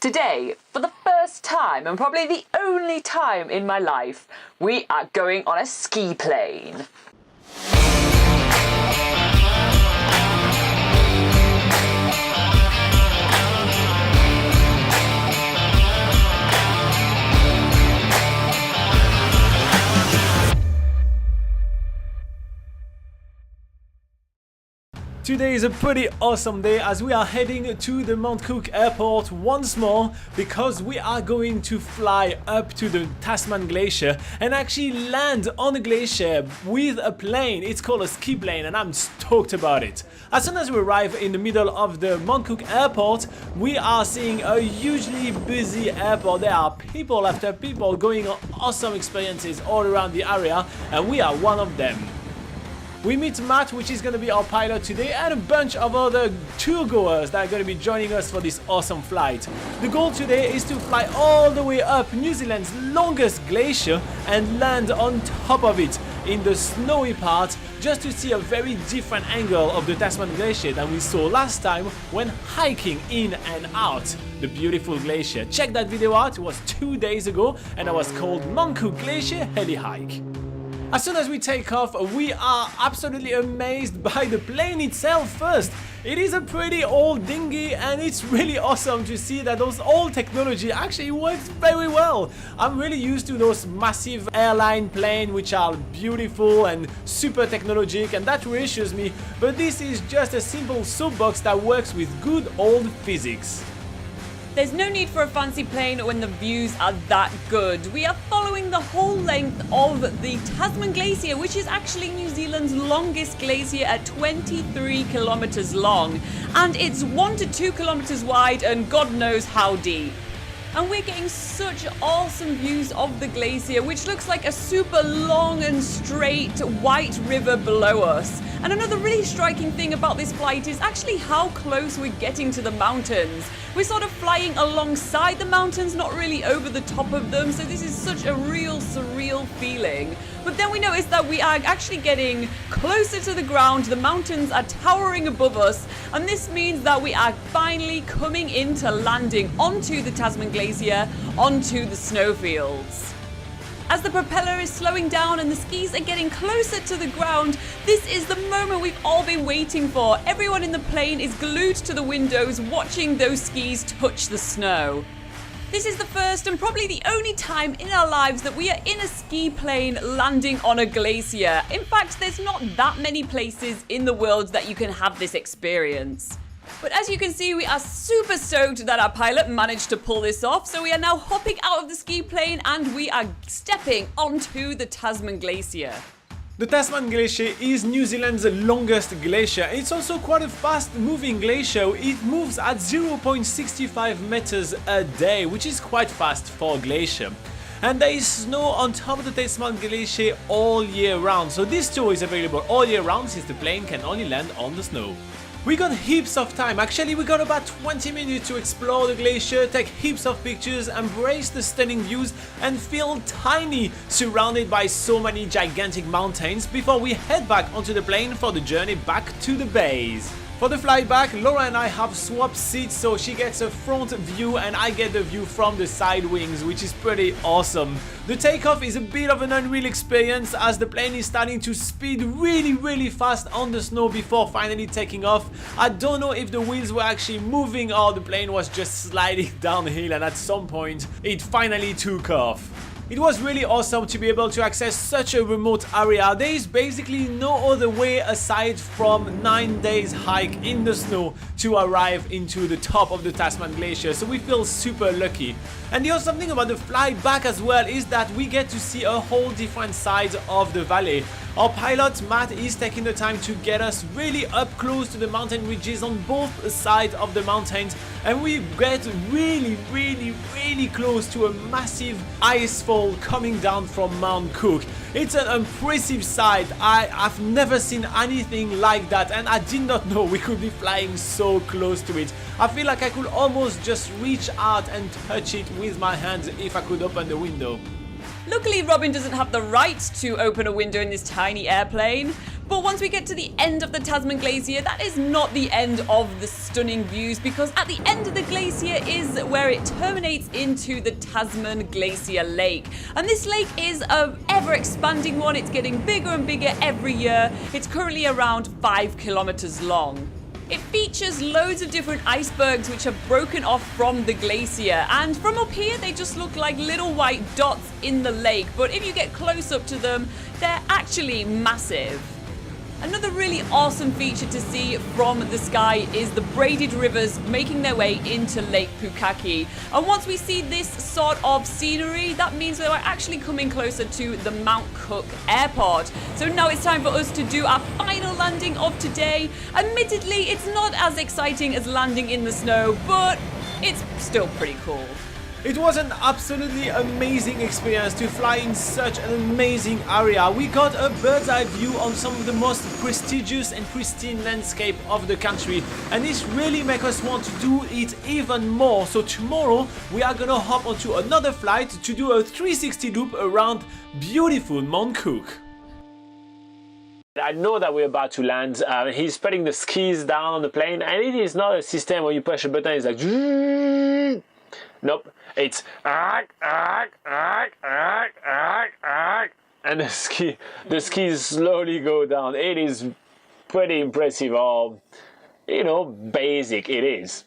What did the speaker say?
Today, for the first time and probably the only time in my life, we are going on a ski plane. 'Today is a pretty awesome day as we are heading to the Mount Cook airport once more because we are going to fly up to the Tasman Glacier and actually land on the glacier with a plane. It's called a ski plane and I'm stoked about it. As soon as we arrive in the middle of the Mount Cook airport, we are seeing a hugely busy airport. There are people after people going on awesome experiences all around the area and we are one of them. We meet Matt, which is going to be our pilot today, and a bunch of other tour goers that are going to be joining us for this awesome flight. The goal today is to fly all the way up New Zealand's longest glacier and land on top of it in the snowy part, just to see a very different angle of the Tasman Glacier than we saw last time when hiking in and out the beautiful glacier. Check that video out, it was 2 days ago and it was called Mount Cook Glacier Heli Hike. As soon as we take off, we are absolutely amazed by the plane itself first. It is a pretty old dinghy and it's really awesome to see that those old technology actually works very well. I'm really used to those massive airline planes which are beautiful and super technologic, and that reassures me, but this is just a simple soapbox that works with good old physics. There's no need for a fancy plane when the views are that good. We are following the whole length of the Tasman Glacier, which is actually New Zealand's longest glacier at 23 kilometers long. And it's 1 to 2 kilometers wide and God knows how deep. And we're getting such awesome views of the glacier, which looks like a super long and straight white river below us. And another really striking thing about this flight is actually how close we're getting to the mountains. We're sort of flying alongside the mountains, not really over the top of them, so this is such a real surreal feeling. But then we notice that we are actually getting closer to the ground, the mountains are towering above us, and this means that we are finally coming into landing onto the Tasman Glacier, onto the snowfields. As the propeller is slowing down and the skis are getting closer to the ground, this is the moment we've all been waiting for. Everyone in the plane is glued to the windows watching those skis touch the snow. This is the first and probably the only time in our lives that we are in a ski plane landing on a glacier. In fact, there's not that many places in the world that you can have this experience. But as you can see, we are super stoked that our pilot managed to pull this off. So we are now hopping out of the ski plane and we are stepping onto the Tasman Glacier. The Tasman Glacier is New Zealand's longest glacier. It's also quite a fast moving glacier. It moves at 0.65 meters a day, which is quite fast for a glacier. And there is snow on top of the Tasman Glacier all year round. So this tour is available all year round since the plane can only land on the snow. We got heaps of time. Actually, we got about 20 minutes to explore the glacier, take heaps of pictures, embrace the stunning views, and feel tiny, surrounded by so many gigantic mountains before we head back onto the plane for the journey back to the base. For the flight back, Laura and I have swapped seats, so she gets a front view and I get the view from the side wings, which is pretty awesome. The takeoff is a bit of an unreal experience as the plane is starting to speed really fast on the snow before finally taking off. I don't know if the wheels were actually moving or the plane was just sliding downhill, and at some point it finally took off. It was really awesome to be able to access such a remote area. There is basically no other way aside from 9 days hike in the snow to arrive into the top of the Tasman Glacier, so we feel super lucky. And the awesome thing about the flight back as well is that we get to see a whole different side of the valley. Our pilot Matt is taking the time to get us really up close to the mountain ridges on both sides of the mountains, and we get really close to a massive ice fall coming down from Mount Cook. It's an impressive sight. I've never seen anything like that, and I did not know we could be flying so close to it. I feel like I could almost just reach out and touch it with my hands if I could open the window. Luckily, Robin doesn't have the right to open a window in this tiny airplane, But once we get to the end of the Tasman Glacier, that is not the end of the stunning views, because at the end of the glacier is where it terminates into the Tasman Glacier Lake. And this lake is an ever-expanding one. It's getting bigger and bigger every year. It's currently around 5 kilometers long. It features loads of different icebergs which are broken off from the glacier, and from up here they just look like little white dots in the lake, but if you get close up to them, they're actually massive. Another really awesome feature to see from the sky is the braided rivers making their way into Lake Pukaki. And once we see this sort of scenery, that means that we're actually coming closer to the Mount Cook airport. So now it's time for us to do our final landing of today. Admittedly, it's not as exciting as landing in the snow, but it's still pretty cool. It was an absolutely amazing experience to fly in such an amazing area. We got a bird's eye view on some of the most prestigious and pristine landscape of the country, and this really makes us want to do it even more. So tomorrow we are gonna hop onto another flight to do a 360 loop around beautiful Mount Cook. I know that we're about to land. He's putting the skis down on the plane, and it is not a system where you push a button, it's like nope, it's and the skis slowly go down. It is pretty impressive, or basic it is.